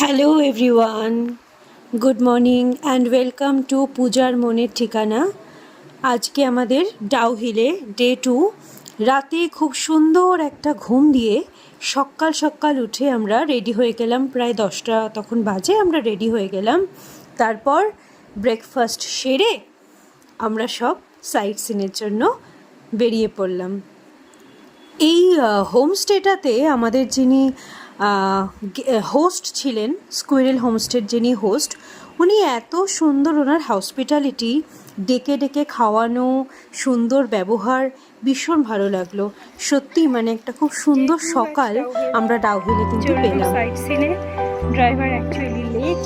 Hello everyone, good morning and welcome to পূজার মনের ঠিকানা। আজকে আমাদের ডাউ হিলে ডে 2। রাতে খুব সুন্দর একটা ঘুম দিয়ে সকাল সকাল উঠে আমরা রেডি হয়ে গেলাম। প্রায় 10টা তখন বাজে, আমরা রেডি হয়ে গেলাম। তারপর ব্রেকফাস্ট সেরে আমরা সব সাইট সিনের জন্য বেরিয়ে পড়লাম। এই হোমস্টেটাতে আমাদের যিনি হোস্ট ছিলেন, স্কুইরেল হোমস্টের যিনি হোস্ট, উনি এত সুন্দর, ওনার হসপিটালিটি, ডেকে ডেকে খাওয়ানো, সুন্দর ব্যবহার, ভীষণ ভালো লাগলো। সত্যি মানে একটা খুব সুন্দর সকাল আমরা ডাউ হিলে কিন্তু পেলাম। সাইট সিনে ড্রাইভার অ্যাকচুয়ালি লেট,